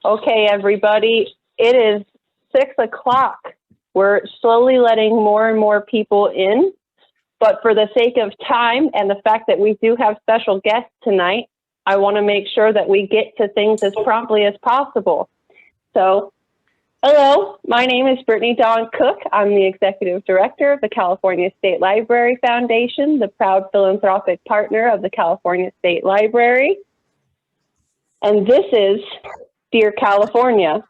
Okay, everybody, it is 6 o'clock. We're slowly letting more and more people in, but for the sake of time and the fact that we do have special guests tonight, I want to make sure that we get to things as promptly as possible. So, hello, my name is Brittany Dawn Cook. I'm the Executive Director of the California State Library Foundation, the proud philanthropic partner of the California State Library. And this is Dear California.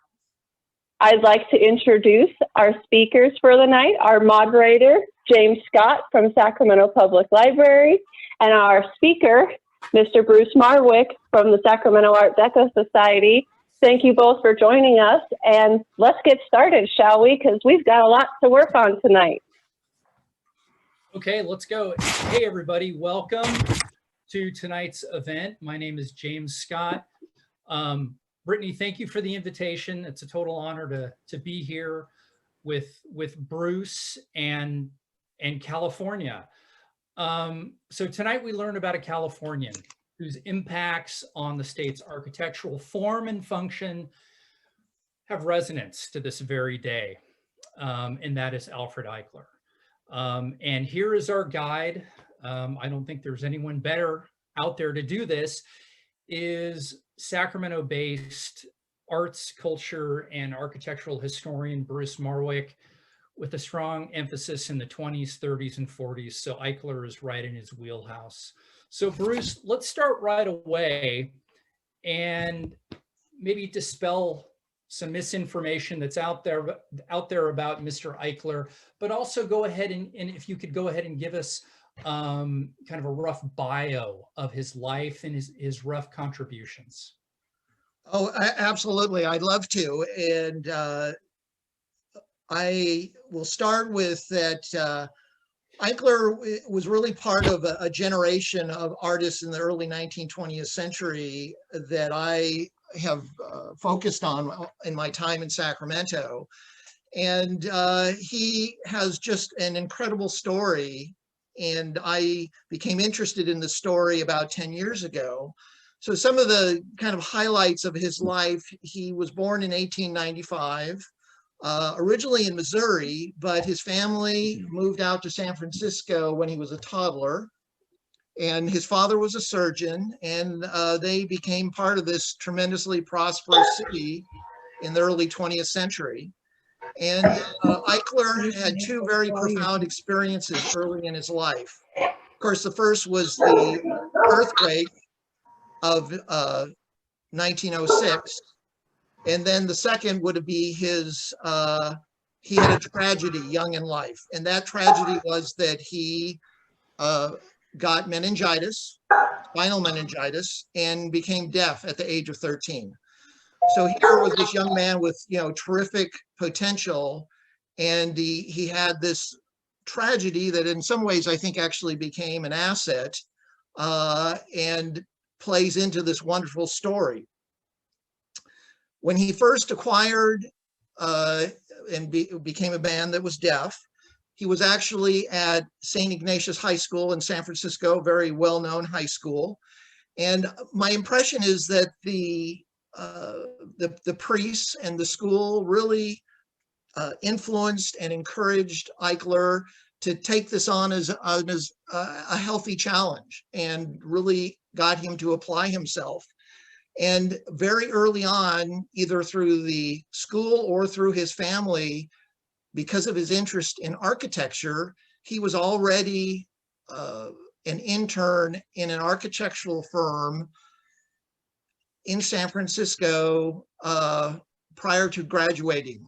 I'd like to introduce our speakers for the night, our moderator, James Scott from Sacramento Public Library, and our speaker, Mr. Bruce Marwick from the Sacramento Art Deco Society. Thank you both for joining us, and let's get started, shall we? Because we've got a lot to work on tonight. Okay, let's go. Hey, everybody, welcome to tonight's event. My name is James Scott. Brittany, thank you for the invitation. It's a total honor to be here with Bruce and California. So tonight we learn about a Californian whose impacts on the state's architectural form and function have resonance to this very day, and that is Alfred Eichler. And here is our guide. I don't think there's anyone better out there to do this, is Sacramento-based arts, culture, and architectural historian Bruce Marwick, with a strong emphasis in the 20s, 30s, and 40s. So Eichler is right in his wheelhouse. So Bruce, let's start right away and maybe dispel some misinformation that's out there about Mr. Eichler, but also go ahead and if you could go ahead and give us kind of a rough bio of his life and his rough contributions. Oh, absolutely. I'd love to. And I will start with that Eichler was really part of a generation of artists in the early 20th century that I have focused on in my time in Sacramento. And he has just an incredible story. And I became interested in the story about 10 years ago. So some of the kind of highlights of his life: he was born in 1895, originally in Missouri, but his family moved out to San Francisco when he was a toddler. And his father was a surgeon, and they became part of this tremendously prosperous city in the early 20th century. And Eichler had two very profound experiences early in his life. Of course, the first was the earthquake of 1906. And then the second would be his, he had a tragedy young in life. And that tragedy was that he got meningitis, spinal meningitis, and became deaf at the age of 13. So here was this young man with, terrific potential, and he had this tragedy that in some ways I think actually became an asset and plays into this wonderful story. When he first acquired and became a band that was deaf, he was actually at St. Ignatius High School in San Francisco, very well-known high school. And my impression is that the priests and the school really influenced and encouraged Eichler to take this on as a healthy challenge, and really got him to apply himself. And very early on, either through the school or through his family, because of his interest in architecture, he was already an intern in an architectural firm in San Francisco prior to graduating,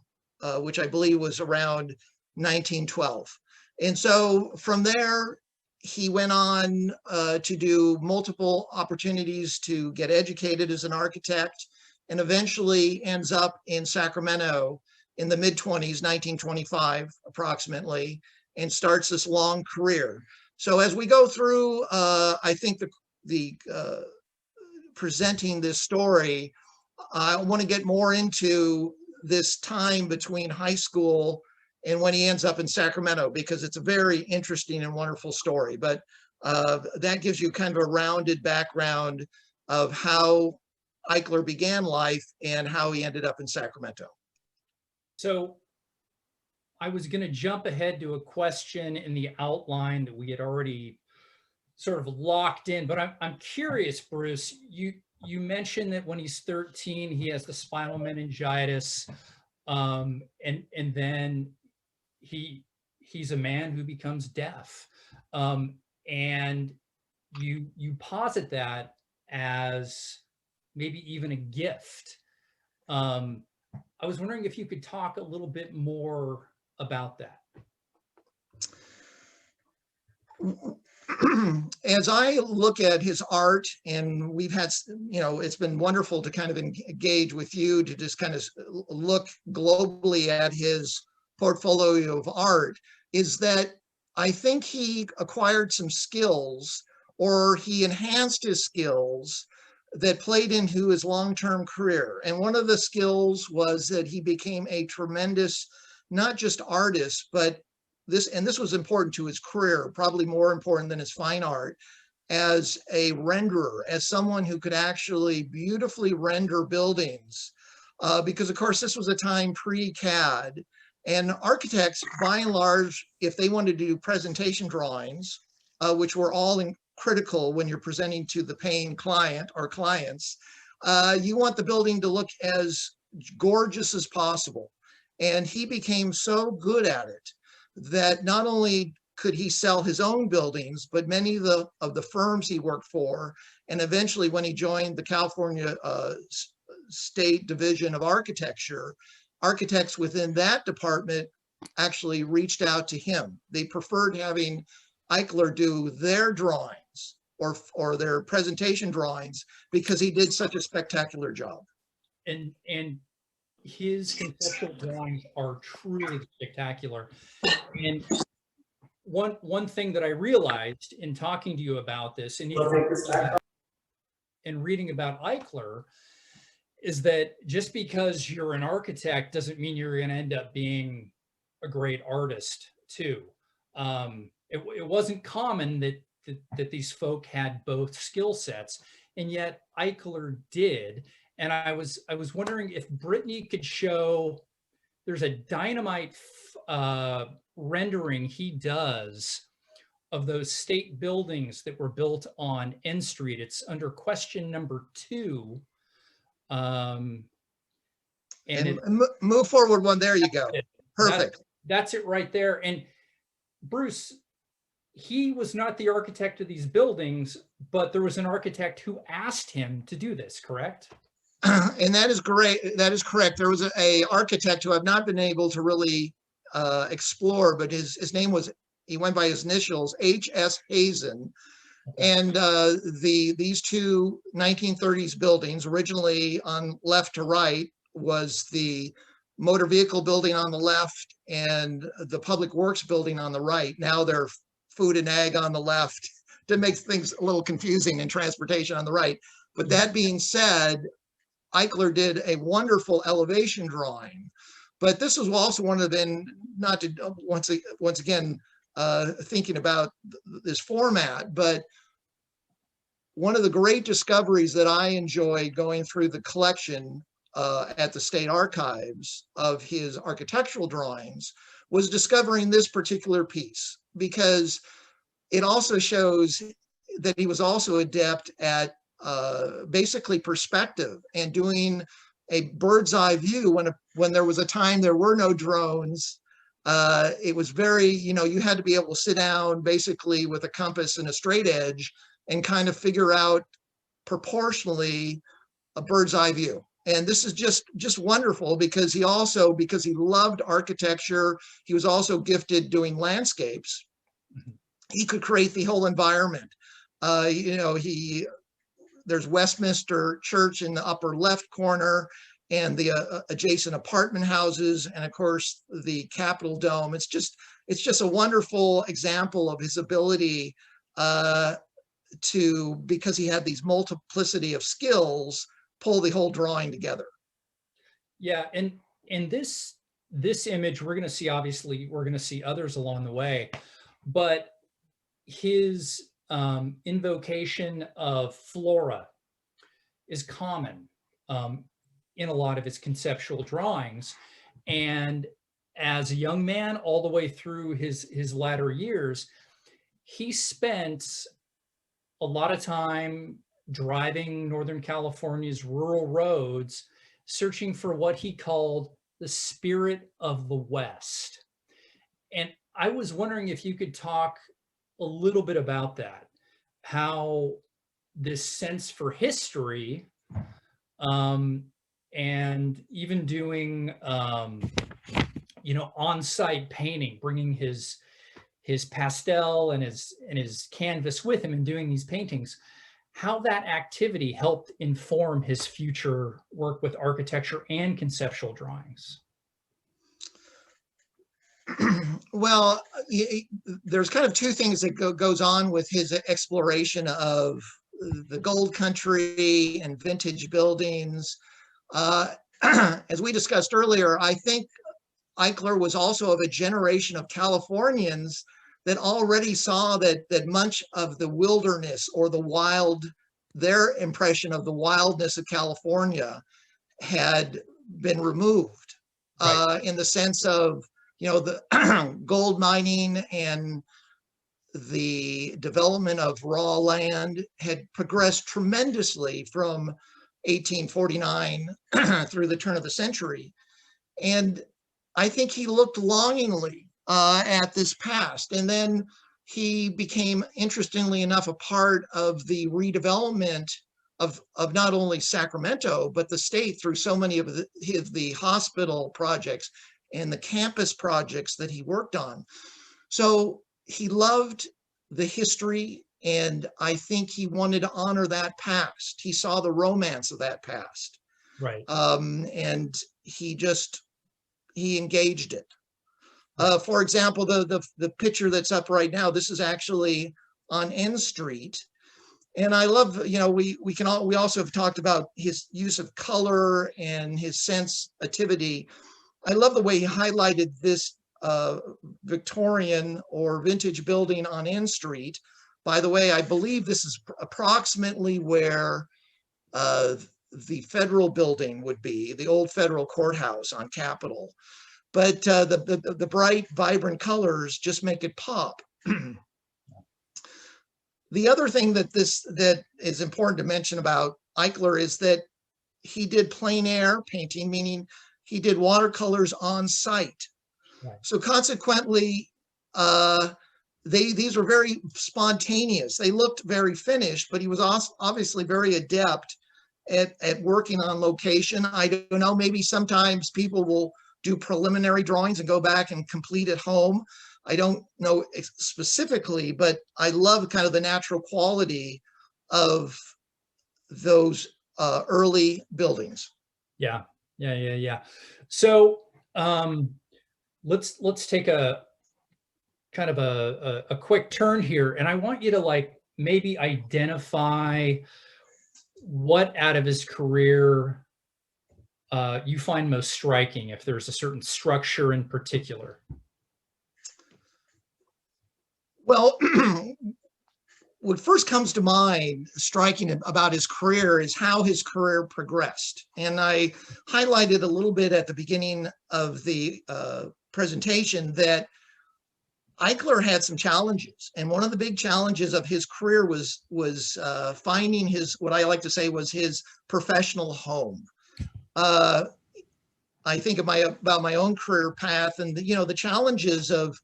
which I believe was around 1912. And so from there, he went on to do multiple opportunities to get educated as an architect, and eventually ends up in Sacramento in the mid-20s, 1925 approximately, and starts this long career. So as we go through, I think the presenting this story, I want to get more into this time between high school and when he ends up in Sacramento, because it's a very interesting and wonderful story. But that gives you kind of a rounded background of how Eichler began life and how he ended up in Sacramento. So I was going to jump ahead to a question in the outline that we had already sort of locked in, but I'm curious, Bruce, you mentioned that when he's 13, he has the spinal meningitis, and then he's a man who becomes deaf, and you posit that as maybe even a gift. I was wondering if you could talk a little bit more about that. As I look at his art, and we've had, it's been wonderful to kind of engage with you to just kind of look globally at his portfolio of art, is that I think he acquired some skills, or he enhanced his skills that played into his long-term career. And one of the skills was that he became a tremendous, not just artist, but this was important to his career, probably more important than his fine art, as a renderer, as someone who could actually beautifully render buildings. Because of course, this was a time pre-CAD, and architects, by and large, if they wanted to do presentation drawings, which were all critical when you're presenting to the paying client or clients, you want the building to look as gorgeous as possible. And he became so good at it that not only could he sell his own buildings, but many of the firms he worked for, and eventually when he joined the California State Division of Architecture, architects within that department actually reached out to him. They preferred having Eichler do their drawings or their presentation drawings because he did such a spectacular job. And his conceptual drawings are truly spectacular. And one thing that I realized in talking to you about this and reading about Eichler is that just because you're an architect doesn't mean you're going to end up being a great artist too. It wasn't common that these folk had both skill sets, and yet Eichler did. And I was wondering if Brittany could show, there's a dynamite rendering he does of those state buildings that were built on N Street. It's under question number 2. And move forward one. There you go. Perfect. That's it right there. And Bruce, he was not the architect of these buildings, but there was an architect who asked him to do this, correct? And that is great. That is correct. There was a architect who I've not been able to really explore, but his name was, he went by his initials, H.S. Hazen. And these two 1930s buildings, originally on left to right, was the motor vehicle building on the left and the public works building on the right. Now they're food and ag on the left to make things a little confusing, and transportation on the right. But that being said, Eichler did a wonderful elevation drawing. But this was also one of the, not to once again thinking about this format, but one of the great discoveries that I enjoyed going through the collection at the State Archives of his architectural drawings was discovering this particular piece, because it also shows that he was also adept at basically perspective and doing a bird's eye view when there was a time there were no drones. It was very, you had to be able to sit down basically with a compass and a straight edge and kind of figure out proportionally a bird's eye view. And this is just wonderful because he loved architecture. He was also gifted doing landscapes. He could create the whole environment. There's Westminster Church in the upper left corner, and the adjacent apartment houses, and of course the Capitol Dome. It's just a wonderful example of his ability because he had these multiplicity of skills, pull the whole drawing together. Yeah, and in this image, we're going to see, obviously, we're going to see others along the way, but his invocation of flora is common. in a lot of his conceptual drawings. And as a young man, all the way through his latter years, he spent a lot of time driving Northern California's rural roads, searching for what he called the spirit of the West. And I was wondering if you could talk a little bit about that, how this sense for history, and even doing, on-site painting, bringing his pastel and his canvas with him and doing these paintings, how that activity helped inform his future work with architecture and conceptual drawings. Well, there's kind of two things that goes on with his exploration of the gold country and vintage buildings. As we discussed earlier, I think Eichler was also of a generation of Californians that already saw that much of the wilderness or the wild, their impression of the wildness of California had been removed, Right. in the sense of, the gold mining and the development of raw land had progressed tremendously from 1849 through the turn of the century. And I think he looked longingly at this past. And then he became, interestingly enough, a part of the redevelopment of not only Sacramento, but the state through so many of the hospital projects and the campus projects that he worked on. So he loved the history, and I think he wanted to honor that past. He saw the romance of that past. Right. And he engaged it. For example, the picture that's up right now, this is actually on N Street. And I love, we also have talked about his use of color and his sensitivity. I love the way he highlighted this Victorian or vintage building on N Street. By the way, I believe this is approximately where the federal building would be, the old federal courthouse on Capitol. But the bright, vibrant colors just make it pop. The other thing that is important to mention about Eichler is that he did plein air painting, meaning he did watercolors on site. Right. So consequently, these were very spontaneous. They looked very finished, but he was obviously very adept at working on location. I don't know, maybe sometimes people will do preliminary drawings and go back and complete at home. I don't know specifically, but I love kind of the natural quality of those early buildings. Yeah. So let's take a kind of a quick turn here, and I want you to maybe identify what out of his career you find most striking, if there's a certain structure in particular. Well, what first comes to mind striking about his career is how his career progressed. And I highlighted a little bit at the beginning of the presentation that Eichler had some challenges. And one of the big challenges of his career was finding what I like to say was his professional home. I think about my own career path and the challenges of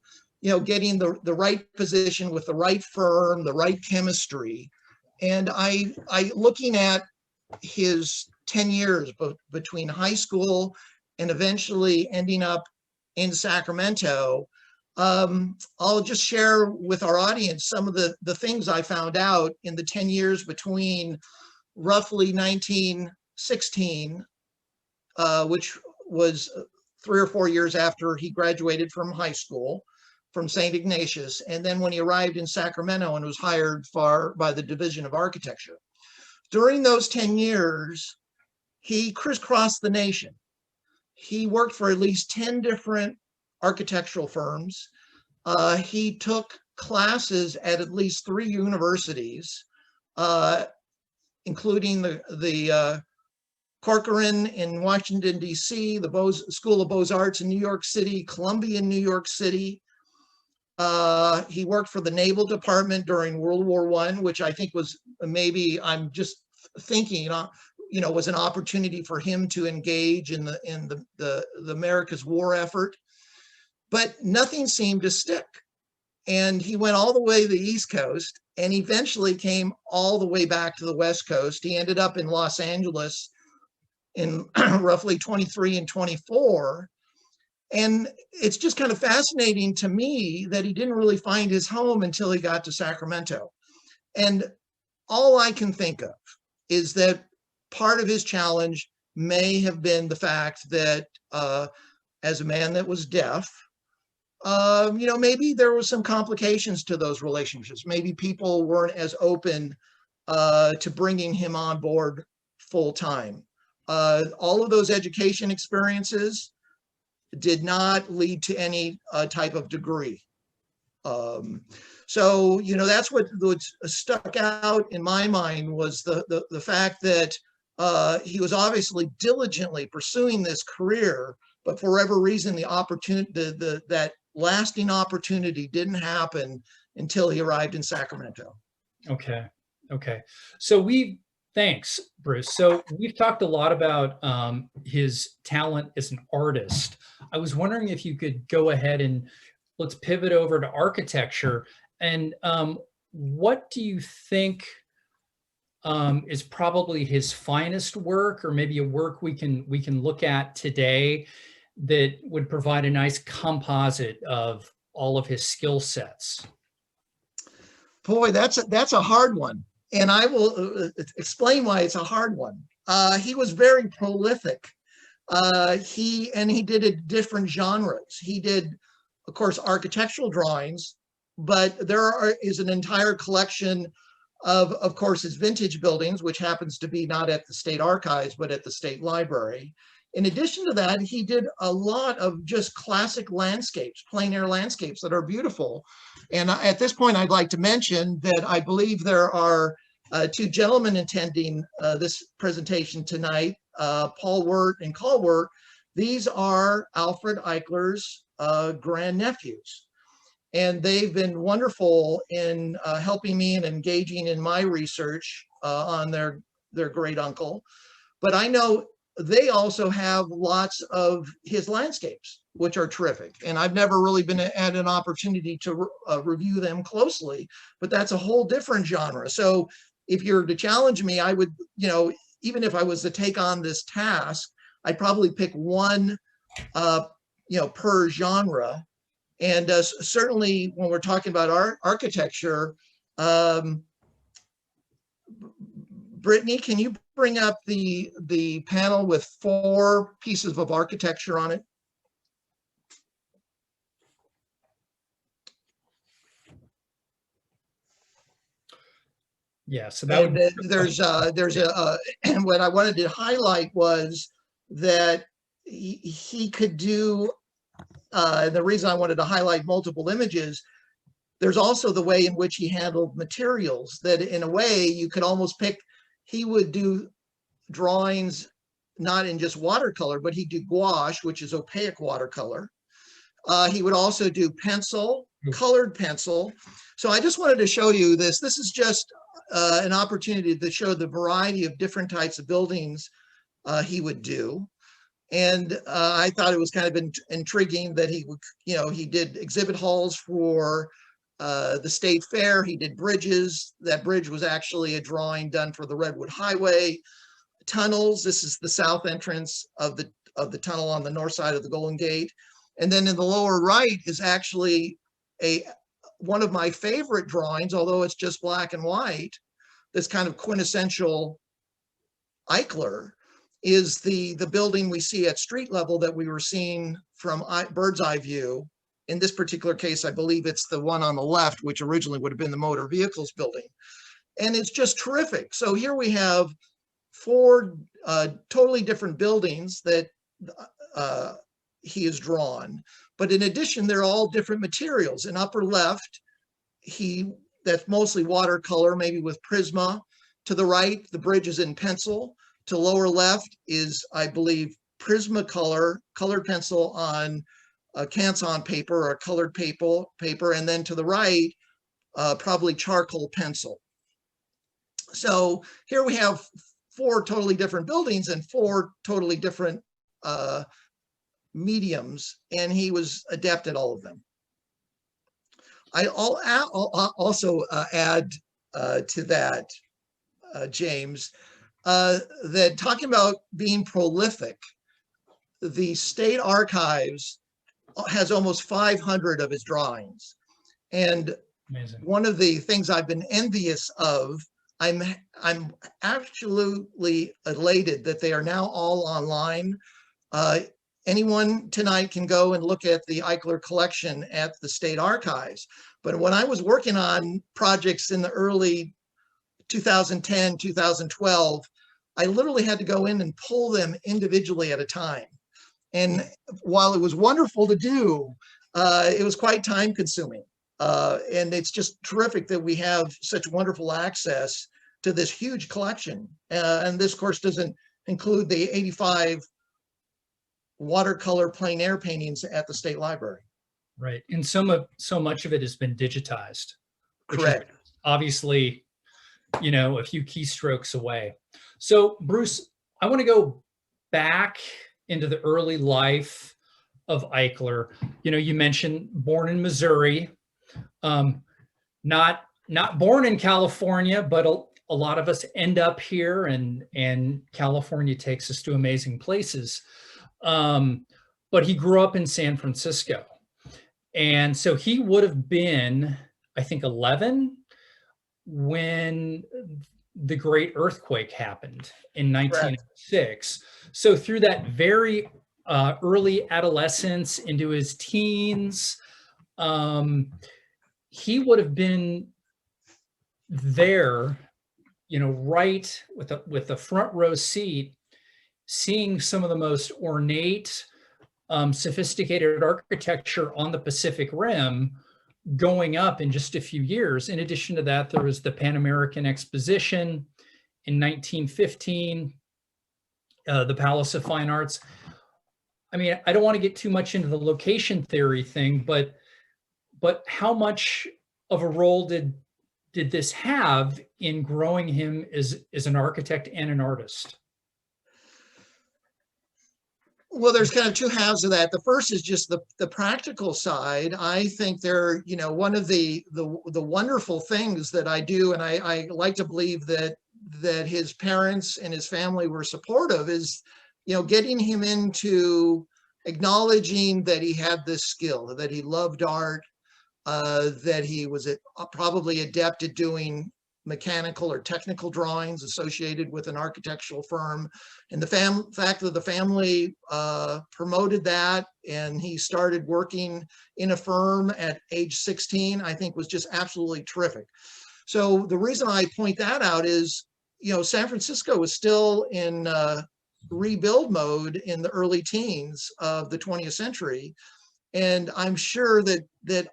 getting the right position with the right firm, the right chemistry. And I looking at his 10 years between high school and eventually ending up in Sacramento, I'll just share with our audience some of the things I found out in the 10 years between roughly 1916, which was 3 or 4 years after he graduated from high school, from St. Ignatius, and then when he arrived in Sacramento and was hired by the Division of Architecture. During those 10 years, he crisscrossed the nation. He worked for at least 10 different architectural firms. He took classes at least 3 universities, including the Corcoran in Washington, D.C., the School of Beaux-Arts in New York City, Columbia in New York City. He worked for the Naval Department during World War I, which I think was maybe, I'm just thinking, was an opportunity for him to engage in the America's war effort. But nothing seemed to stick. And he went all the way to the East Coast and eventually came all the way back to the West Coast. He ended up in Los Angeles in roughly 23 and 24. And it's just kind of fascinating to me that he didn't really find his home until he got to Sacramento. And all I can think of is that part of his challenge may have been the fact that as a man that was deaf, maybe there was some complications to those relationships. Maybe people weren't as open to bringing him on board full time. All of those education experiences did not lead to any type of degree. So, that's what stuck out in my mind was the fact that he was obviously diligently pursuing this career, but for whatever reason, the opportunity, that lasting opportunity didn't happen until he arrived in Sacramento. Okay. So thanks, Bruce. So we've talked a lot about his talent as an artist. I was wondering if you could go ahead and let's pivot over to architecture. And what do you think is probably his finest work, or maybe a work we can look at today that would provide a nice composite of all of his skill sets? Boy, that's a hard one. And I will explain why it's a hard one. He was very prolific. He did it different genres. He did, of course, architectural drawings, but is an entire collection of course, his vintage buildings, which happens to be not at the State Archives, but at the State Library. In addition to that, he did a lot of just classic landscapes, plein air landscapes that are beautiful. And at this point, I'd like to mention that I believe there are two gentlemen attending this presentation tonight, Paul Wirt and Carl Wirt. These are Alfred Eichler's grandnephews. And they've been wonderful in helping me and engaging in my research on their great uncle. But I know they also have lots of his landscapes, which are terrific. And I've never really been had an opportunity to review them closely, but that's a whole different genre. So if you're to challenge me, I would, even if I was to take on this task, I'd probably pick one, per genre. And certainly when we're talking about architecture, Brittany, can you bring up the panel with 4 pieces of architecture on it? Yeah, so that there's what I wanted to highlight was that he could do, the reason I wanted to highlight multiple images, there's also the way in which he handled materials that in a way you could almost pick. He would do drawings not in just watercolor, but he'd do gouache, which is opaque watercolor. He would also do pencil, colored pencil. So I just wanted to show you this. This is just an opportunity to show the variety of different types of buildings he would do. And I thought it was kind of intriguing that he would, he did exhibit halls for the State Fair. He did bridges. That bridge was actually a drawing done for the Redwood Highway. Tunnels. This is the south entrance of the tunnel on the north side of the Golden Gate. And then in the lower right is actually one of my favorite drawings, although it's just black and white. This kind of quintessential Eichler is the building we see at street level that we were seeing from bird's eye view. In this particular case, I believe it's the one on the left, which originally would have been the motor vehicles building. And it's just terrific. So here we have 4 totally different buildings that he has drawn. But in addition, they're all different materials. In upper left, that's mostly watercolor, maybe with Prisma. To the right, the bridge is in pencil. to lower left is, I believe, Prismacolor, colored pencil on Canson paper or colored paper. And then to the right, probably charcoal pencil. So here we have 4 totally different buildings and 4 totally different mediums, and he was adept at all of them. I'll also add to that, James, that talking about being prolific, the State Archives has almost 500 of his drawings. And Amazing. One of the things I've been envious of, I'm absolutely elated that they are now all online. Anyone tonight can go and look at the Eichler collection at the State Archives. But when I was working on projects in the early 2010, 2012, I literally had to go in and pull them individually at a time. And while it was wonderful to do, it was quite time consuming. And it's just terrific that we have such wonderful access to this huge collection. And this, of course, doesn't include the 85 watercolor plein air paintings at the State Library. Right. And so much of it has been digitized. Correct. Obviously, you know, a few keystrokes away. So Bruce, I want to go back into the early life of Eichler. You know, you mentioned born in Missouri, not born in California, but a lot of us end up here, and California takes us to amazing places. But he grew up in San Francisco. And so he would have been, I think, 11 when the great earthquake happened in 1906. Right. So through that very early adolescence into his teens, he would have been there, you know, right with a front row seat, seeing some of the most ornate, sophisticated architecture on the Pacific Rim going up in just a few years. In addition to that, there was the Pan American Exposition in 1915, the Palace of Fine Arts. I mean, I don't want to get too much into the location theory thing, but how much of a role did this have in growing him as an architect and an artist? Well, there's kind of 2 halves of that. The first is just the practical side. I think they're, you know, one of the wonderful things that I do, and I like to believe that his parents and his family were supportive, is, you know, getting him into acknowledging that he had this skill, that he loved art, that he was probably adept at doing mechanical or technical drawings associated with an architectural firm. And the fact that the family promoted that, and he started working in a firm at age 16, I think was just absolutely terrific. So the reason I point that out is, you know, San Francisco was still in rebuild mode in the early teens of the 20th century. And I'm sure that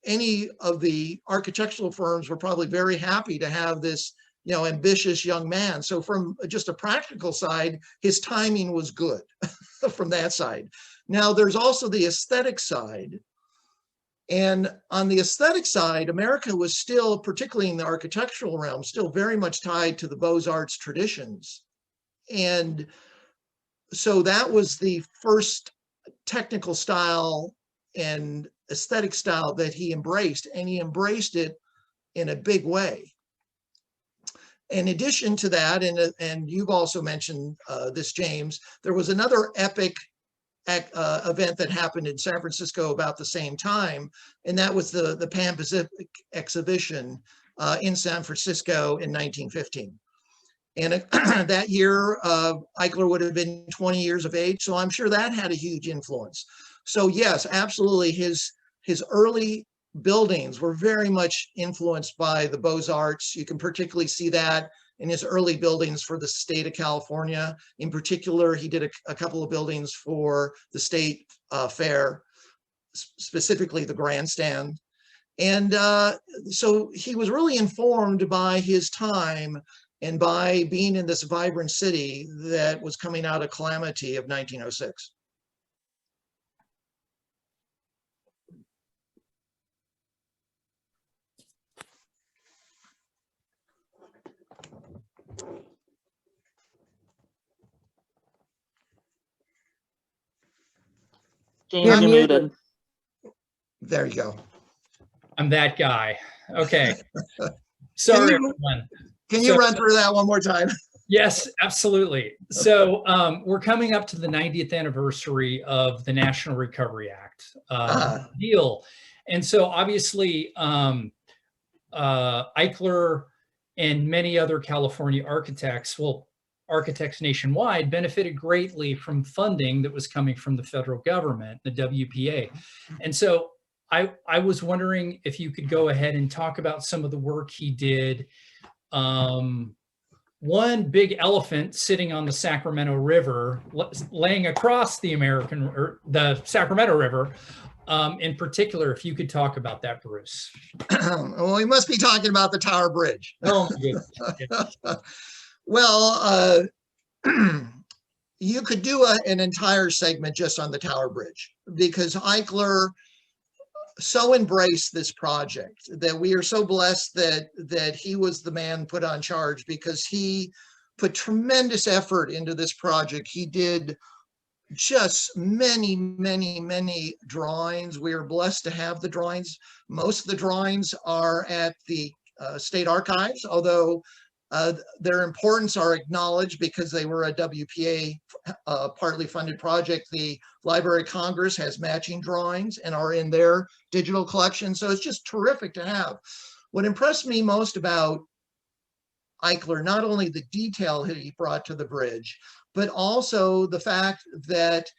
any of the architectural firms were probably very happy to have this, you know, ambitious young man. So from just a practical side, his timing was good from that side. Now there's also the aesthetic side. And on the aesthetic side, America was still, particularly in the architectural realm, still very much tied to the Beaux-Arts traditions. And so that was the first technical style and aesthetic style that he embraced, and he embraced it in a big way. In addition to that, and you've also mentioned this, James, there was another epic event that happened in San Francisco about the same time, and that was the Pan Pacific exhibition in San Francisco in 1915. And that year, Eichler would have been 20 years of age, so I'm sure that had a huge influence. So yes, absolutely, his early buildings were very much influenced by the Beaux-Arts. You can particularly see that in his early buildings for the state of California. In particular, he did a couple of buildings for the state fair, specifically the grandstand. And so he was really informed by his time and by being in this vibrant city that was coming out of calamity of 1906. James, You're you're muted. muted. There you go. I'm that guy. Okay. Sorry, everyone. Can you run through that one more time? Yes, absolutely. So we're coming up to the 90th anniversary of the National Recovery Act deal. And so obviously Eichler and many other California architects, well, architects nationwide, benefited greatly from funding that was coming from the federal government, the WPA. And so I was wondering if you could go ahead and talk about some of the work he did. One big elephant sitting on the Sacramento River, laying across the Sacramento River. In particular, if you could talk about that, Bruce. Well, we must be talking about the Tower Bridge. Oh my goodness. Well, you could do an entire segment just on the Tower Bridge, because Eichler so embraced this project that we are so blessed that he was the man put on charge, because he put tremendous effort into this project. He did just many, many, many drawings. We are blessed to have the drawings. Most of the drawings are at the State Archives, although their importance are acknowledged because they were a WPA partly funded project. The Library of Congress has matching drawings and are in their digital collection. So it's just terrific to have. What impressed me most about Eichler, not only the detail that he brought to the bridge, but also the fact that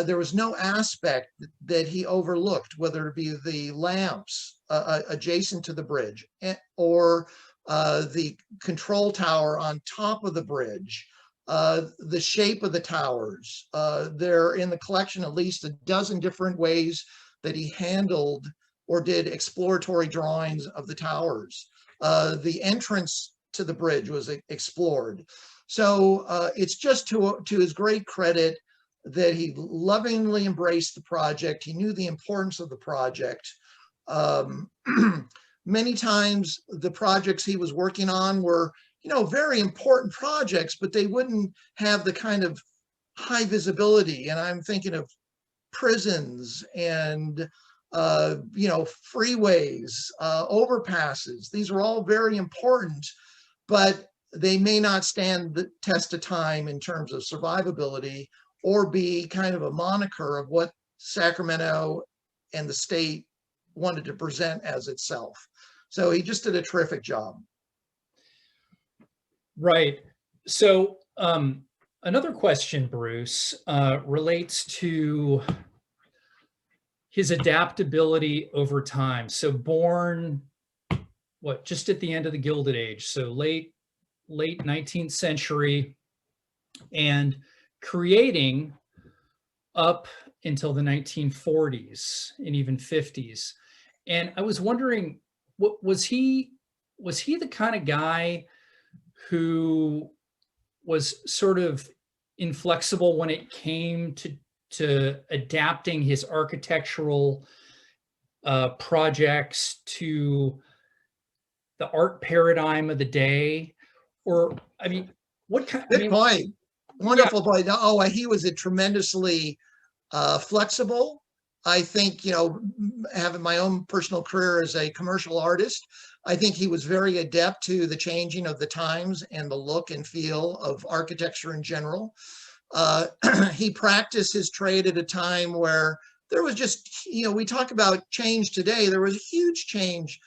there was no aspect that he overlooked, whether it be the lamps adjacent to the bridge or the control tower on top of the bridge, the shape of the towers. They're in the collection at least a dozen different ways that he handled or did exploratory drawings of the towers. The entrance to the bridge was explored. So it's just to his great credit that he lovingly embraced the project. He knew the importance of the project. Many times the projects he was working on were, very important projects, but they wouldn't have the kind of high visibility. And I'm thinking of prisons and, freeways, overpasses. These are all very important, but they may not stand the test of time in terms of survivability or be kind of a moniker of what Sacramento and the state wanted to present as itself. So he just did a terrific job. Right. So another question, Bruce, relates to his adaptability over time. So born, just at the end of the Gilded Age, so late 19th century, and creating up until the 1940s and even 50s. And I was wondering, what was he the kind of guy who was sort of inflexible when it came to adapting his architectural projects to the art paradigm of the day? Or, I mean, what kind? Good point. Wonderful point. Oh, he was a tremendously flexible. I think, having my own personal career as a commercial artist, I think he was very adept to the changing of the times and the look and feel of architecture in general. He practiced his trade at a time where there was just, we talk about change today. There was a huge change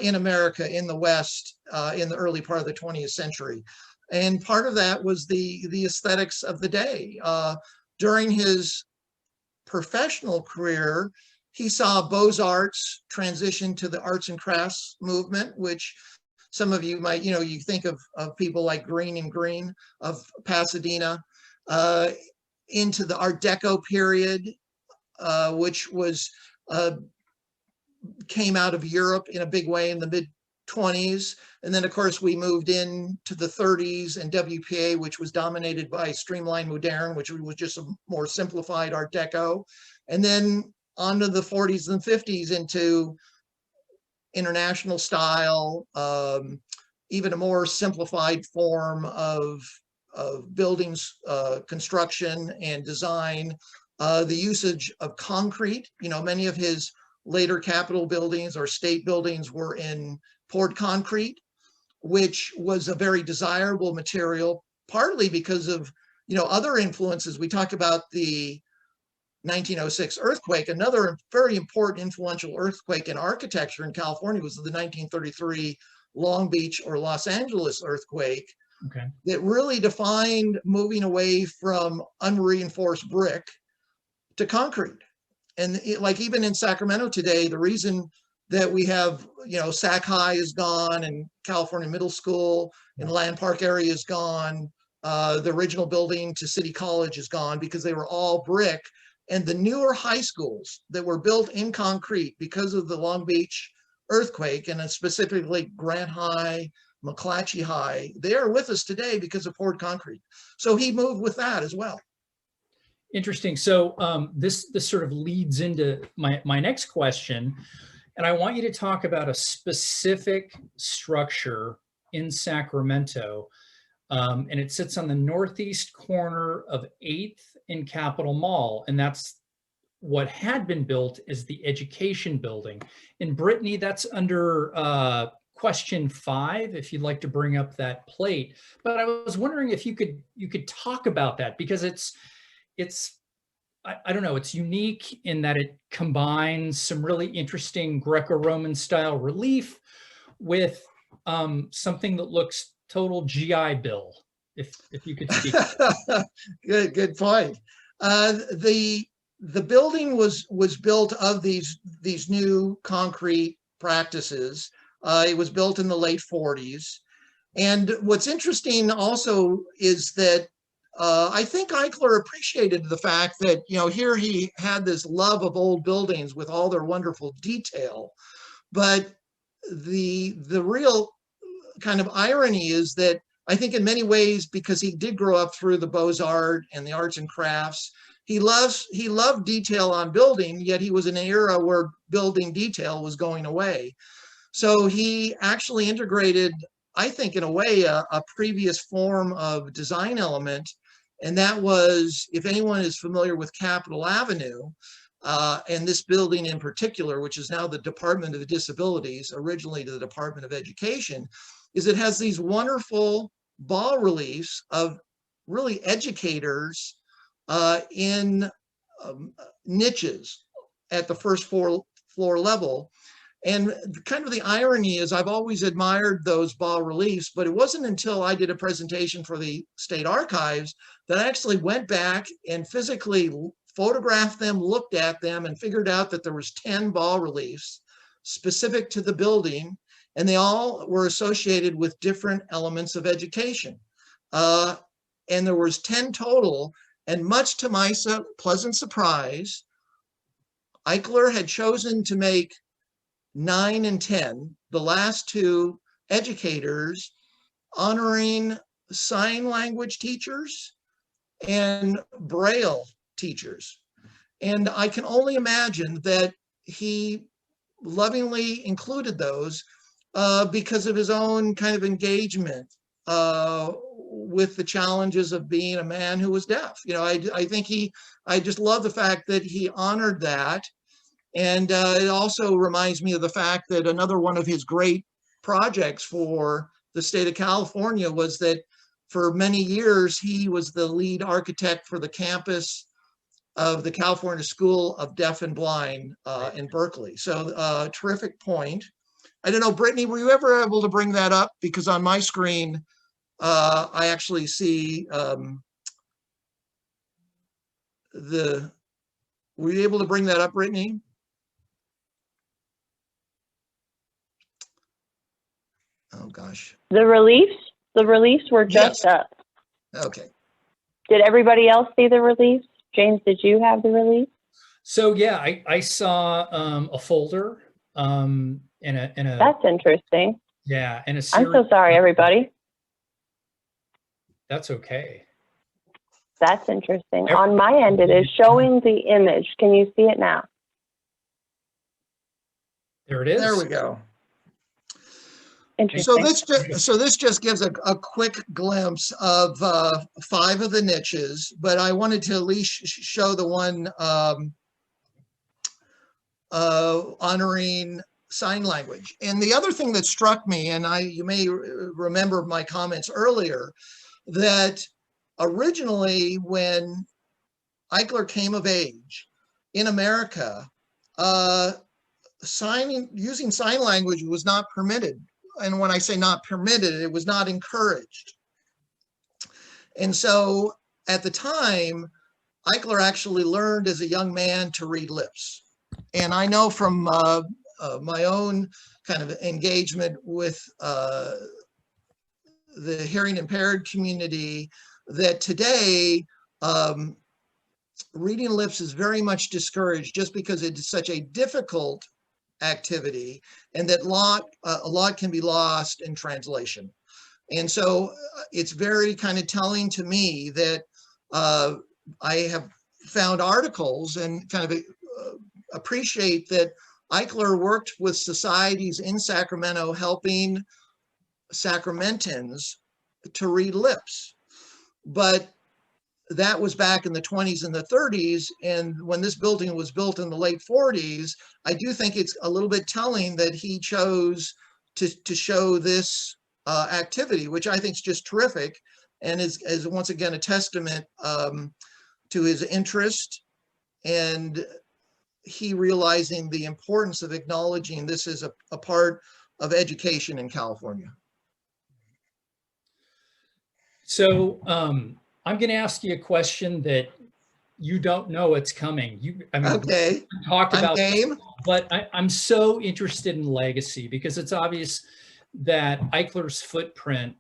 in America, in the West, in the early part of the 20th century. And part of that was the aesthetics of the day. During his professional career, he saw Beaux-Arts transition to the arts and crafts movement, which some of you might, you think of people like Green and Green of Pasadena, into the Art Deco period, which was came out of Europe in a big way in the mid 20s. And then, of course, we moved into the 30s and WPA, which was dominated by Streamline Moderne, which was just a more simplified Art Deco. And then onto the 40s and 50s into international style, even a more simplified form of buildings, construction and design, the usage of concrete. You know, many of his later Capitol buildings or state buildings were in poured concrete, which was a very desirable material, partly because of, you know, other influences. We talk about the 1906 earthquake. Another very important influential earthquake in architecture in California was the 1933 Long Beach or Los Angeles earthquake. Okay. That really defined moving away from unreinforced brick to concrete. And like even in Sacramento today, the reason that we have, you know, Sac High is gone and California Middle School in the Land Park area is gone. The original building to City College is gone because they were all brick. And the newer high schools that were built in concrete because of the Long Beach earthquake, and specifically Grant High, McClatchy High, they are with us today because of poured concrete. So he moved with that as well. Interesting. So this sort of leads into my next question. And I want you to talk about a specific structure in Sacramento. And it sits on the northeast corner of 8th and Capitol Mall. And that's what had been built is the Education Building. In Brittany, that's under question 5, if you'd like to bring up that plate. But I was wondering if you could talk about that, because it's I don't know, it's unique in that it combines some really interesting Greco-Roman style relief with something that looks total GI Bill, if you could speak. Good point. The building was built of these new concrete practices. It was built in the late 40s. And what's interesting also is that I think Eichler appreciated the fact that, you know, here he had this love of old buildings with all their wonderful detail. But the real kind of irony is that I think in many ways, because he did grow up through the Beaux-Arts and the arts and crafts, he loved detail on building, yet he was in an era where building detail was going away. So he actually integrated, I think in a way, a previous form of design element. And that was, if anyone is familiar with Capitol Avenue, and this building in particular, which is now the Department of Disabilities, originally the Department of Education, is it has these wonderful bas reliefs of really educators in niches at the first floor level. And kind of the irony is I've always admired those bas reliefs, but it wasn't until I did a presentation for the State Archives that I actually went back and physically photographed them, looked at them, and figured out that there was 10 bas reliefs specific to the building, and they all were associated with different elements of education. And there was 10 total, and much to my pleasant surprise, Eichler had chosen to make 9 and 10, the last two educators, honoring sign language teachers and Braille teachers. And I can only imagine that he lovingly included those because of his own kind of engagement with the challenges of being a man who was deaf. You know, I just love the fact that he honored that. And it also reminds me of the fact that another one of his great projects for the state of California was that for many years, he was the lead architect for the campus of the California School of Deaf and Blind in Berkeley. So terrific point. I don't know, Brittany, were you ever able to bring that up? Because on my screen, I actually see were you able to bring that up, Brittany? Oh gosh. The reliefs were just up. Okay. Did everybody else see the reliefs? James, did you have the relief? So yeah, I saw a folder and a That's interesting. Yeah, and a I'm so sorry, everybody. That's okay. That's interesting. On my end, it is showing the image. Can you see it now? There it is. There we go. Interesting. So this just gives a quick glimpse of 5 of the niches, but I wanted to at least show the one honoring sign language. And the other thing that struck me, and you may remember my comments earlier, that originally when Eichler came of age in America, using sign language was not permitted. And when I say not permitted, it was not encouraged. And so at the time, Eichler actually learned as a young man to read lips. And I know from my own kind of engagement with the hearing impaired community that today reading lips is very much discouraged just because it's such a difficult activity and that a lot can be lost in translation. And so it's very kind of telling to me that I have found articles and kind of appreciate that Eichler worked with societies in Sacramento helping Sacramentans to read lips. But that was back in the 20s and the 30s. And when this building was built in the late 40s, I do think it's a little bit telling that he chose to show this activity, which I think is just terrific and is once again a testament to his interest and he realizing the importance of acknowledging this is a part of education in California. So I'm going to ask you a question that you don't know it's coming. Okay. We talked about game. This, but I'm so interested in legacy because it's obvious that Eichler's footprint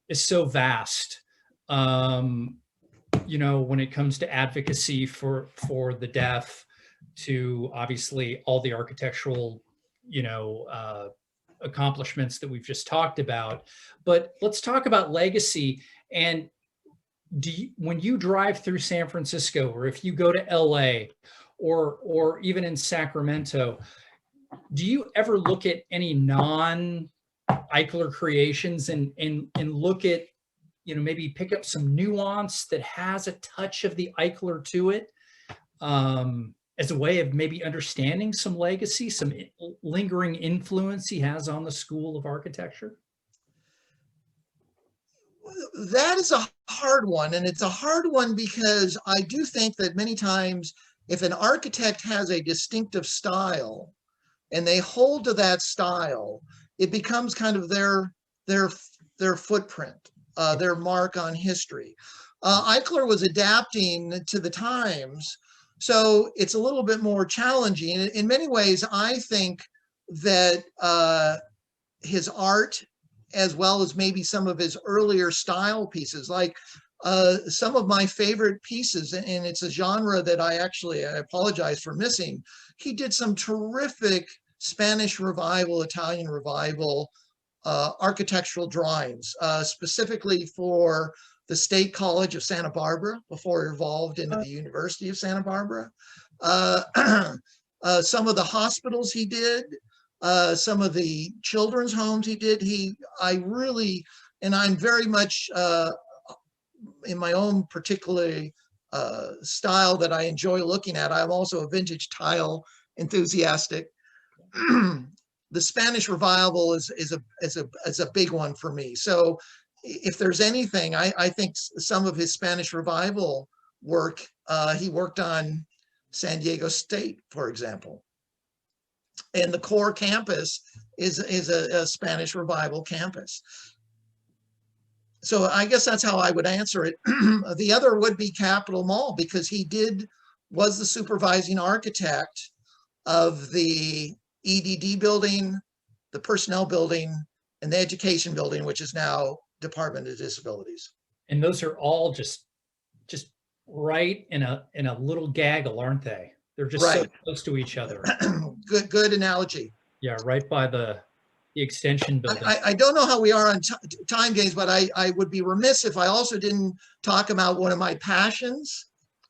is so vast. You know, when it comes to advocacy for the deaf, to obviously all the architectural, accomplishments that we've just talked about. But let's talk about legacy. And when you drive through San Francisco, or if you go to LA, or even in Sacramento, do you ever look at any non-Eichler creations and look at, maybe pick up some nuance that has a touch of the Eichler to it, as a way of maybe understanding some legacy, some lingering influence he has on the school of architecture? That is a hard one. And it's a hard one because I do think that many times if an architect has a distinctive style and they hold to that style, it becomes kind of their footprint, their mark on history. Eichler was adapting to the times, so it's a little bit more challenging. In many ways, I think that his art, as well as maybe some of his earlier style pieces, like some of my favorite pieces, and it's a genre that I apologize for missing. He did some terrific Spanish Revival, Italian Revival architectural drawings, specifically for the State College of Santa Barbara before it evolved into the University of Santa Barbara. Some of the hospitals he did, some of the children's homes he did. I'm very much in my own particular style that I enjoy looking at. I'm also a vintage tile enthusiastic. The Spanish Revival is a big one for me. So if there's anything, I think some of his Spanish Revival work, he worked on San Diego State, for example. And the core campus is a Spanish Revival campus. So I guess that's how I would answer it. The other would be Capitol Mall, because he was the supervising architect of the EDD building, the personnel building, and the education building, which is now Department of Disabilities. And those are all just right in a little gaggle, aren't they? They're just so close to each other. Good analogy. Yeah, right by the the extension building. I don't know how we are on time, James, but I would be remiss if I also didn't talk about one of my passions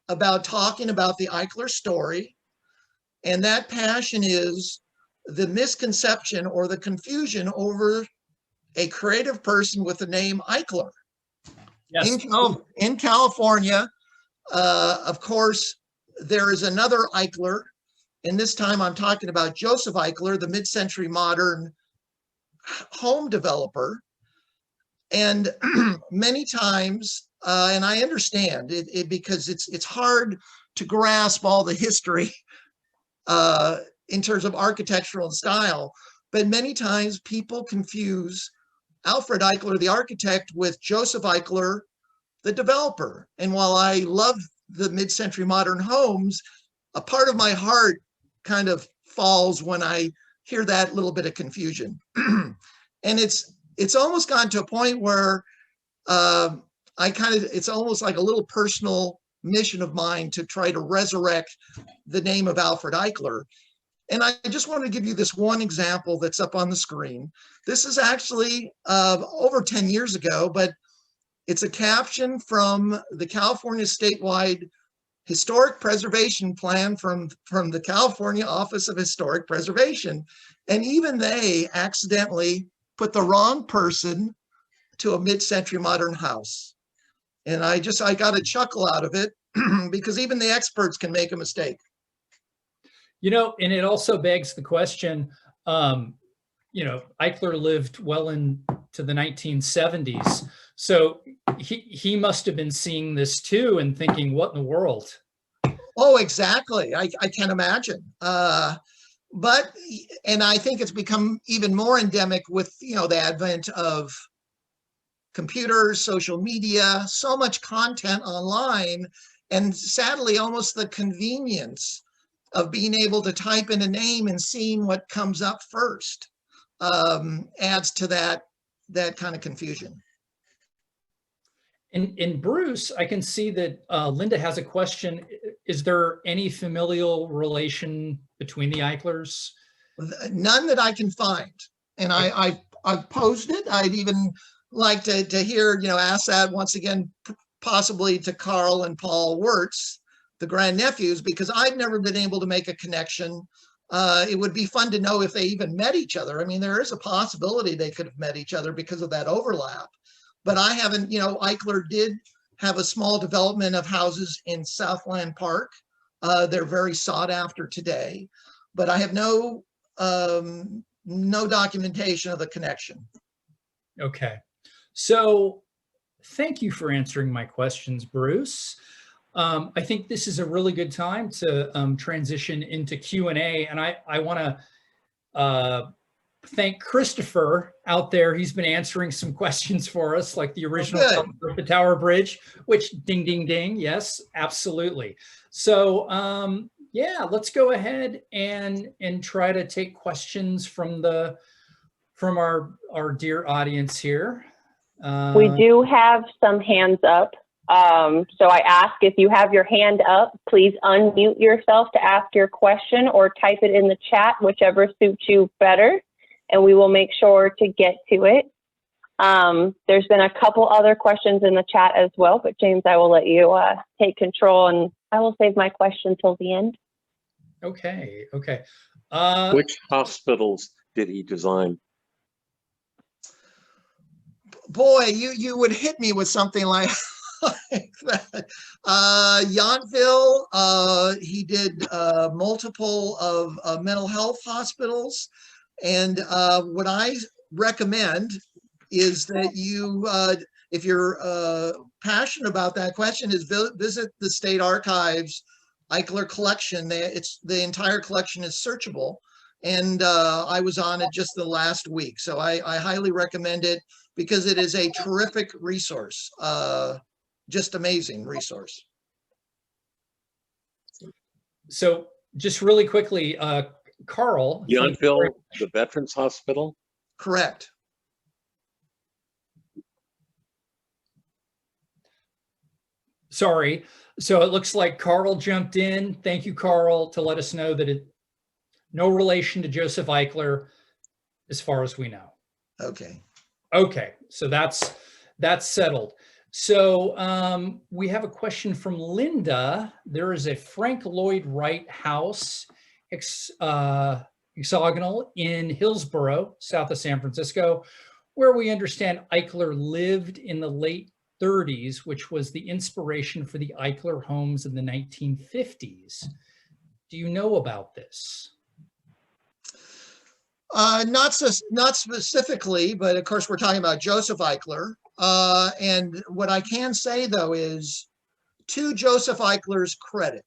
about talking about the Eichler story. And that passion is the misconception or the confusion over a creative person with the name Eichler. Yes. In California, of course, there is another Eichler. And this time I'm talking about Joseph Eichler, the mid-century modern home developer. And many times, and I understand it because it's hard to grasp all the history in terms of architectural style, but many times people confuse Alfred Eichler, the architect, with Joseph Eichler, the developer. And while I love the mid-century modern homes, a part of my heart kind of falls when I hear that little bit of confusion. And it's almost gotten to a point where it's almost like a little personal mission of mine to try to resurrect the name of Alfred Eichler. And I just want to give you this one example that's up on the screen. This is actually over 10 years ago, but it's a caption from the California statewide Historic Preservation Plan from the California Office of Historic Preservation. And even they accidentally put the wrong person to a mid-century modern house. And I got a chuckle out of it because even the experts can make a mistake. You know, and it also begs the question, you know, Eichler lived well into the 1970s. So he must have been seeing this too and thinking, what in the world? Oh, exactly. I can imagine. But I think it's become even more endemic with, you know, the advent of computers, social media, so much content online, and sadly, almost the convenience of being able to type in a name and seeing what comes up first adds to that kind of confusion. And Bruce, I can see that Linda has a question. Is there any familial relation between the Eichlers? None that I can find. And I've posed it. I'd even like to hear, you know, ask that once again, possibly to Carl and Paul Wirtz, the grandnephews, because I've never been able to make a connection. It would be fun to know if they even met each other. I mean, there is a possibility they could have met each other because of that overlap. But I haven't, you know, Eichler did have a small development of houses in Southland Park. They're very sought after today, but I have no documentation of the connection. Okay. So thank you for answering my questions, Bruce. I think this is a really good time to transition into Q&A. And I want to thank Christopher out there. He's been answering some questions for us, like the original of the Tower Bridge, which ding, ding, ding. Yes, absolutely. So yeah, let's go ahead and try to take questions from our dear audience here. We do have some hands up. So I ask, if you have your hand up, please unmute yourself to ask your question or type it in the chat, whichever suits you better, and we will make sure to get to it. There's been a couple other questions in the chat as well, but James, I will let you take control, and I will save my question till the end. Okay, okay. Which hospitals did he design? Boy, you would hit me with something like that. Yountville, he did multiple of mental health hospitals. And what I recommend is that you, if you're passionate about that question, is visit the State Archives Eichler collection. The entire collection is searchable. And I was on it just the last week. So I highly recommend it because it is a terrific resource. Just amazing resource. So just really quickly, Carl. Yountville, the Veterans Hospital? Correct. Sorry. So it looks like Carl jumped in. Thank you, Carl, to let us know that no relation to Joseph Eichler. as far as we know. Okay. Okay, so that's settled. So we have a question from Linda. There is a Frank Lloyd Wright house, hexagonal in Hillsborough, south of San Francisco, where we understand Eichler lived in the late 30s, which was the inspiration for the Eichler homes in the 1950s. Do you know about this? Not specifically, but of course we're talking about Joseph Eichler. And what I can say though is, to Joseph Eichler's credit,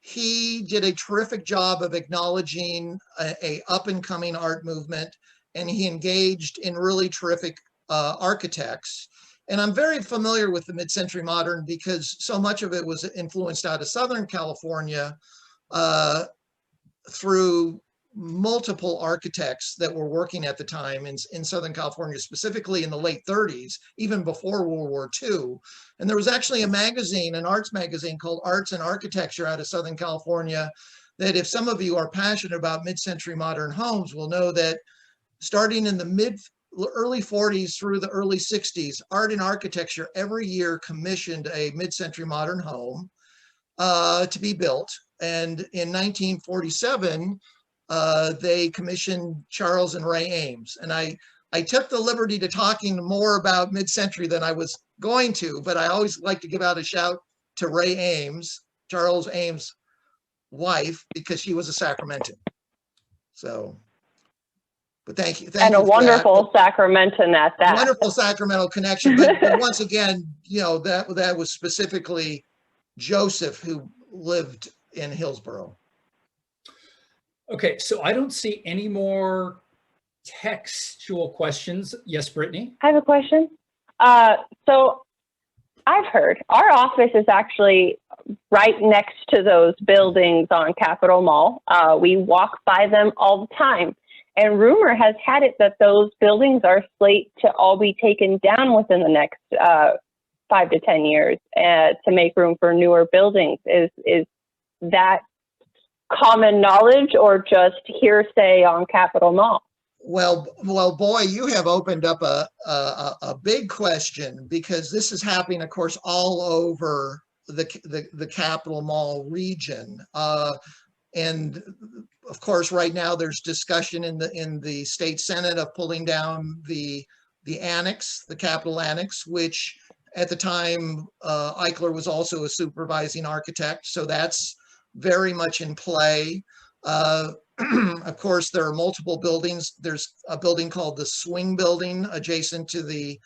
he did a terrific job of acknowledging a up-and-coming art movement, and he engaged in really terrific architects. And I'm very familiar with the mid-century modern because so much of it was influenced out of Southern California through multiple architects that were working at the time in Southern California, specifically in the late 30s, even before World War II. And there was actually a magazine, an arts magazine called Arts and Architecture out of Southern California, that if some of you are passionate about mid-century modern homes will know that starting in the early 40s through the early 60s, Art and Architecture every year commissioned a mid-century modern home to be built. And in 1947, they commissioned Charles and Ray Ames. And I took the liberty to talking more about mid-century than I was going to, but I always like to give out a shout to Ray Ames, Charles Ames' wife, because she was a Sacramento. So, but thank you. And a wonderful Sacramentan at that. Wonderful Sacramento connection. But once again, you know, that was specifically Joseph, who lived in Hillsborough. Okay, so I don't see any more textual questions. Yes, Brittany? I have a question. So I've heard our office is actually right next to those buildings on Capitol Mall. We walk by them all the time. And rumor has had it that those buildings are slated to all be taken down within the next 5 to 10 years to make room for newer buildings. Is that common knowledge or just hearsay on Capitol Mall? Well, boy, you have opened up a big question, because this is happening, of course, all over the Capitol Mall region. And of course, right now there's discussion in the state Senate of pulling down the annex, the Capitol Annex, which at the time Eichler was also a supervising architect. So that's very much in play. Of course, there are multiple buildings. There's a building called the Swing Building adjacent to the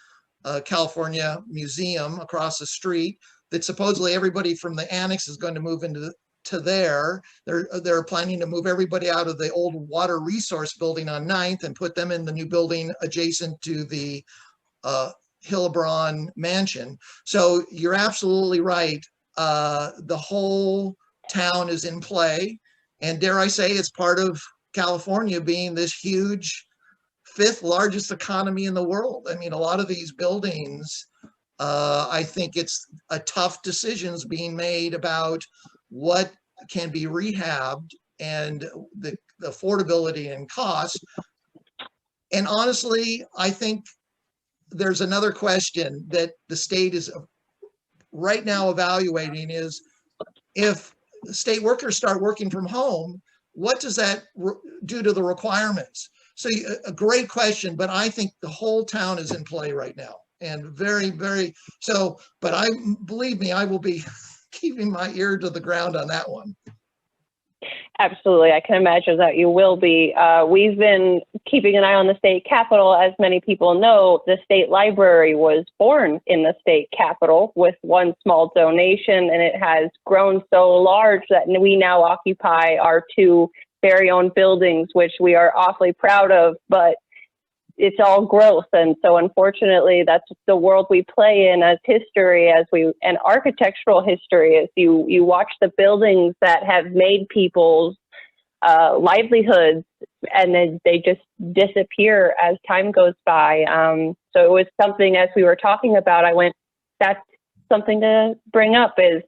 California Museum across the street that supposedly everybody from the annex is going to move into there. They're planning to move everybody out of the old Water Resource Building on 9th and put them in the new building adjacent to the Hillebron Mansion. So you're absolutely right. The whole town is in play. And dare I say, it's part of California being this huge 5th largest economy in the world. I mean, a lot of these buildings, I think it's a tough decisions being made about what can be rehabbed and the affordability and cost. And honestly, I think there's another question that the state is right now evaluating is, if state workers start working from home, what does that do to the requirements? So a great question, but I think the whole town is in play right now, and very, very so. But believe me, I will be keeping my ear to the ground on that one. Absolutely. I can imagine that you will be. We've been keeping an eye on the state capitol. As many people know, the state library was born in the state capitol with one small donation, and it has grown so large that we now occupy our 2 very own buildings, which we are awfully proud of, but it's all growth. And so unfortunately, that's the world we play in as history, and architectural history, as you watch the buildings that have made people's livelihoods, and then they just disappear as time goes by. So it was something, as we were talking about, I went, that's something to bring up, is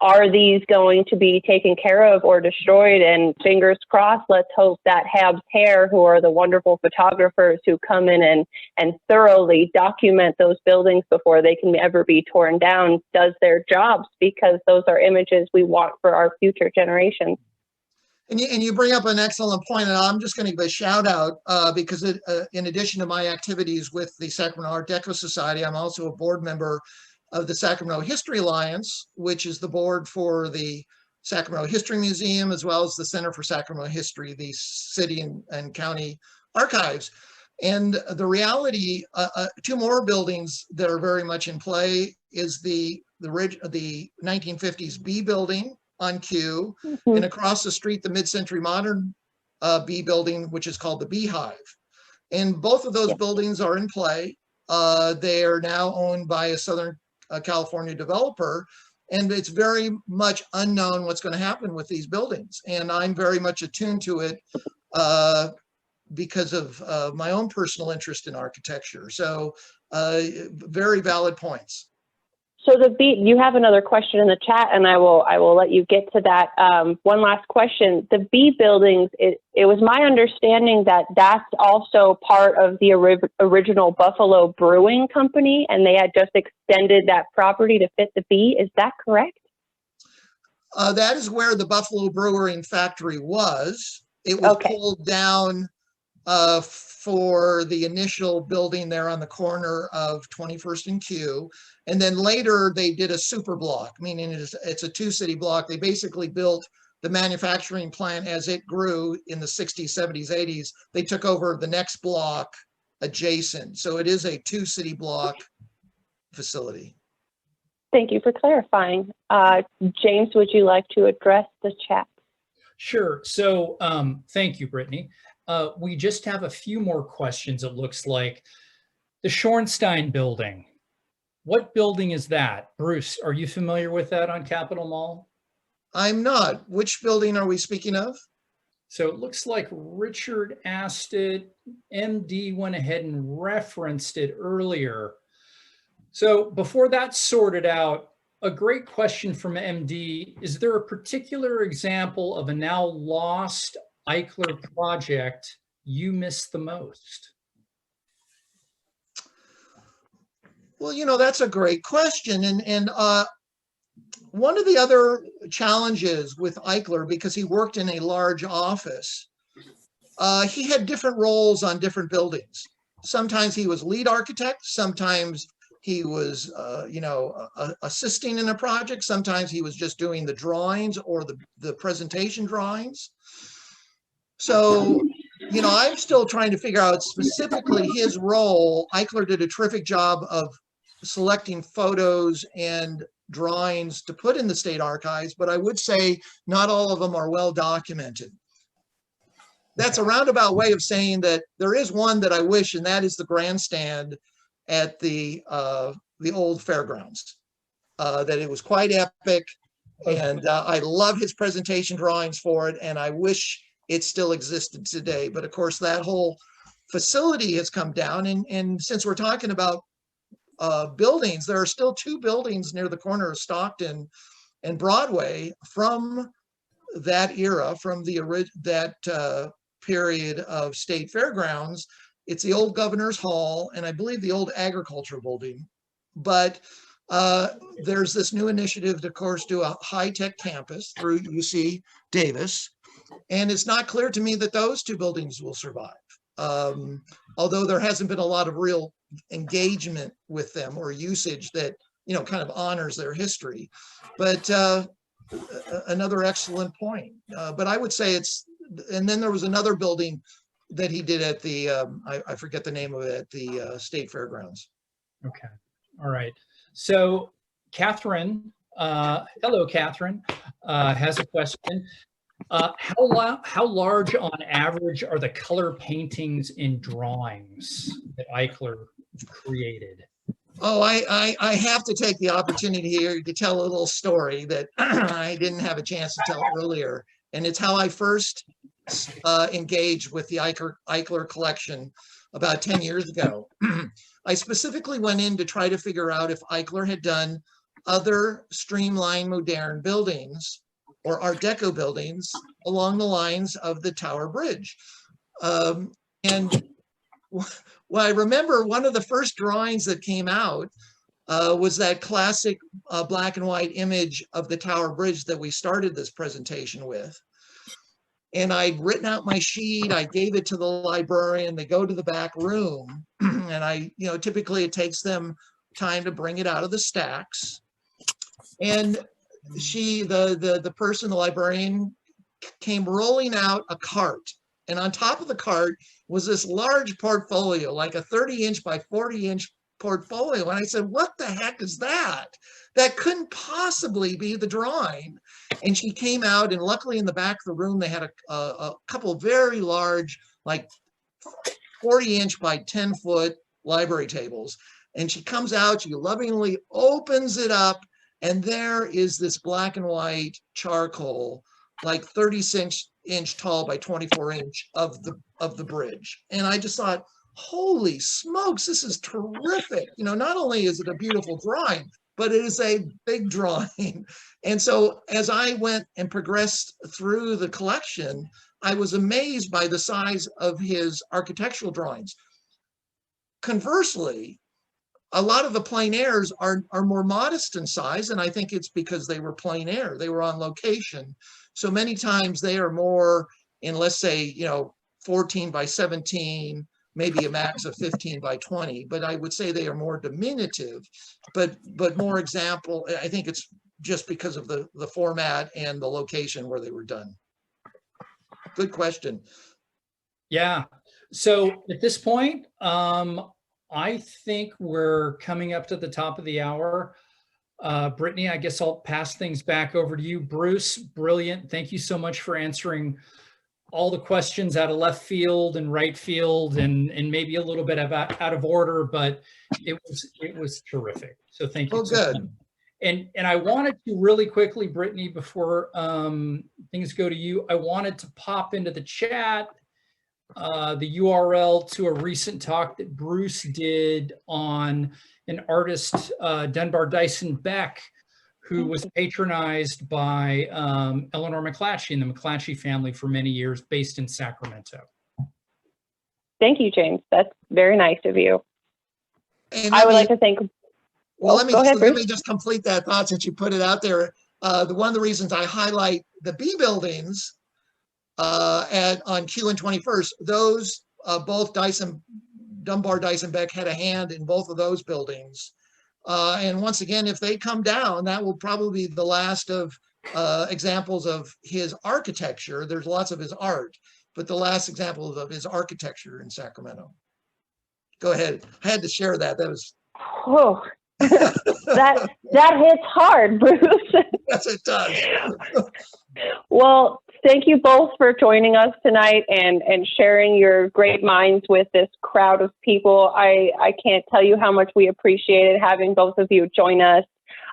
are these going to be taken care of or destroyed? And fingers crossed, let's hope that Habs Hair, who are the wonderful photographers who come in and thoroughly document those buildings before they can ever be torn down, does their jobs, because those are images we want for our future generations. And you bring up an excellent point, and I'm just going to give a shout out because in addition to my activities with the Sacramento Art Deco Society, I'm also a board member of the Sacramento History Alliance, which is the board for the Sacramento History Museum, as well as the Center for Sacramento History, the city and county archives. And the reality, two more buildings that are very much in play is the 1950s B building on Q, and across the street, the mid-century modern B building, which is called the Beehive. And both of those buildings are in play. They are now owned by a Southern California developer, and it's very much unknown what's going to happen with these buildings. And I'm very much attuned to it because of my own personal interest in architecture. So very valid points. So you have another question in the chat, and I will let you get to that. One last question. The B buildings, it was my understanding that that's also part of the original Buffalo Brewing Company, and they had just extended that property to fit the B. Is that correct? That is where the Buffalo Brewing Factory was. It was pulled down for the initial building there on the corner of 21st and Q. And then later they did a super block, meaning it's a two-city block. They basically built the manufacturing plant as it grew in the 60s, 70s, 80s. They took over the next block adjacent. So it is a two-city block facility. Thank you for clarifying. James, would you like to address the chat? Sure. So thank you, Brittany. We just have a few more questions, it looks like. The Schornstein building. What building is that? Bruce, are you familiar with that on Capitol Mall? I'm not. Which building are we speaking of? So it looks like Richard asked it. MD went ahead and referenced it earlier. So before that's sorted out, a great question from MD. Is there a particular example of a now lost Eichler project you miss the most? Well, you know, that's a great question. And one of the other challenges with Eichler, because he worked in a large office, he had different roles on different buildings. Sometimes he was lead architect, sometimes he was, assisting in a project, sometimes he was just doing the drawings or the presentation drawings. So, you know, I'm still trying to figure out specifically his role. Eichler did a terrific job of selecting photos and drawings to put in the state archives, but I would say not all of them are well documented. That's a roundabout way of saying that there is one that I wish, and that is the grandstand at the old fairgrounds. That it was quite epic, and I love his presentation drawings for it, and I wish it still existed today. But of course, that whole facility has come down, and since we're talking about buildings, there are still two buildings near the corner of Stockton and Broadway from that era, from that period of state fairgrounds. It's the old Governor's Hall, and I believe the old agricultural building. But there's this new initiative to, of course, do a high-tech campus through UC Davis, and it's not clear to me that those two buildings will survive. Although there hasn't been a lot of real engagement with them or usage that, you know, kind of honors their history. But another excellent point. But I would say and then there was another building that he did at the, I forget the name of it, at the State Fairgrounds. Okay. All right. So Catherine, hello, Catherine, has a question. How large on average are the color paintings in drawings that Eichler created? Oh, I have to take the opportunity here to tell a little story that I didn't have a chance to tell earlier. And it's how I first engaged with the Eichler collection about 10 years ago. I specifically went in to try to figure out if Eichler had done other streamlined modern buildings or Art Deco buildings along the lines of the Tower Bridge. And well, I remember one of the first drawings that came out was that classic black and white image of the Tower Bridge that we started this presentation with. And I'd written out my sheet, I gave it to the librarian, they go to the back room, and typically it takes them time to bring it out of the stacks. And the person, the librarian, came rolling out a cart. And on top of the cart was this large portfolio, like a 30-inch by 40-inch portfolio. And I said, what the heck is that? That couldn't possibly be the drawing. And she came out, and luckily in the back of the room, they had a couple very large, like 40-inch by 10-foot library tables. And she comes out, she lovingly opens it up, and there is this black and white charcoal, like 36-inch tall by 24-inch of the bridge. And I just thought, holy smokes, this is terrific. Not only is it a beautiful drawing, but it is a big drawing. And so as I went and progressed through the collection, I was amazed by the size of his architectural drawings. Conversely, a lot of the plein airs are more modest in size, and I think it's because they were plein air. They were on location. So many times they are more in, let's say, 14 by 17, maybe a max of 15 by 20, but I would say they are more diminutive, but more example. I think it's just because of the format and the location where they were done. Good question. Yeah. So at this point, I think we're coming up to the top of the hour. Brittany, I guess I'll pass things back over to you. Bruce, brilliant. Thank you so much for answering all the questions out of left field and right field, and maybe a little bit out of order, but it was terrific. So thank you. Oh, good. And I wanted to really quickly, Brittany, before things go to you, I wanted to pop into the chat the URL to a recent talk that Bruce did on an artist, Dunbar Dyson Beck, who was patronized by Eleanor McClatchy and the McClatchy family for many years, based in Sacramento. Thank you, James. That's very nice of you. I would like to thank. Well, let me just complete that thought since you put it out there. One of the reasons I highlight the B buildings on Q and 21st, those both Dunbar Dyson Beck had a hand in both of those buildings. And once again, if they come down, that will probably be the last of examples of his architecture. There's lots of his art, but the last example of his architecture in Sacramento. Go ahead. I had to share that. That was. Oh, that hits hard, Bruce. Yes, it does. Well, thank you both for joining us tonight and sharing your great minds with this crowd of people. I can't tell you how much we appreciated having both of you join us.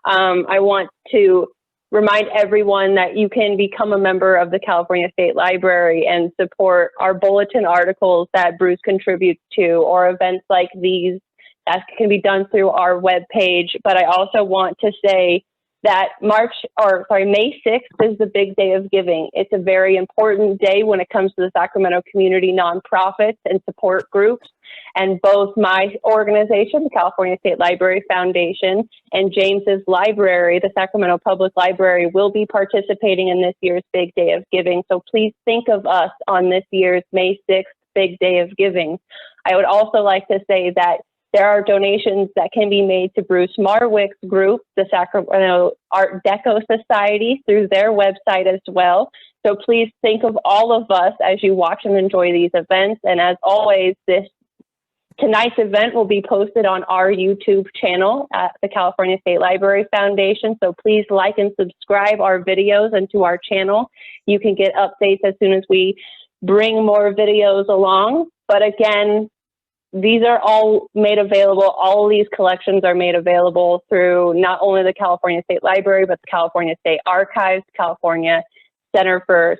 I want to remind everyone that you can become a member of the California State Library and support our bulletin articles that Bruce contributes to, or events like these. That can be done through our webpage. But I also want to say that May 6th is the big day of giving. It's a very important day when it comes to the Sacramento community nonprofits and support groups. And both my organization, the California State Library Foundation, and James's library, the Sacramento Public Library, will be participating in this year's big day of giving. So please think of us on this year's May 6th big day of giving. I would also like to say that there are donations that can be made to Bruce Marwick's group, the Sacramento Art Deco Society, through their website as well. So please think of all of us as you watch and enjoy these events. And as always, tonight's event will be posted on our YouTube channel at the California State Library Foundation. So please like and subscribe our videos and to our channel. You can get updates as soon as we bring more videos along. But again, these are all made available. All of these collections are made available through not only the California State Library, but the California State Archives, the Center for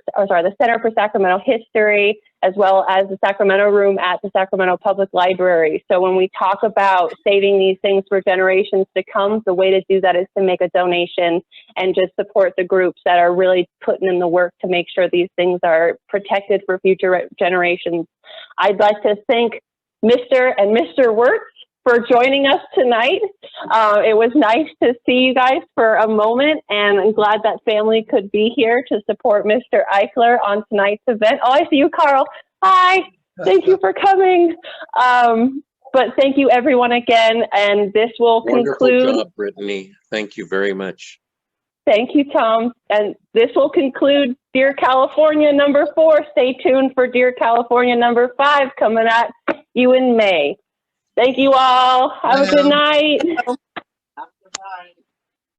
Sacramento History, as well as the Sacramento room at the Sacramento Public Library. So when we talk about saving these things for generations to come, the way to do that is to make a donation and just support the groups that are really putting in the work to make sure these things are protected for future generations. I'd like to thank Mr. and Mr. Wirtz for joining us tonight. It was nice to see you guys for a moment, and I'm glad that family could be here to support Mr. Eichler on tonight's event. Oh, I see you, Carl. Hi, thank you for coming. But thank you everyone again, and this will conclude. Wonderful job, Brittany. Thank you very much. Thank you, Tom. And this will conclude Dear California #4. Stay tuned for Dear California #5 coming at you in May. Thank you all. Have a good night.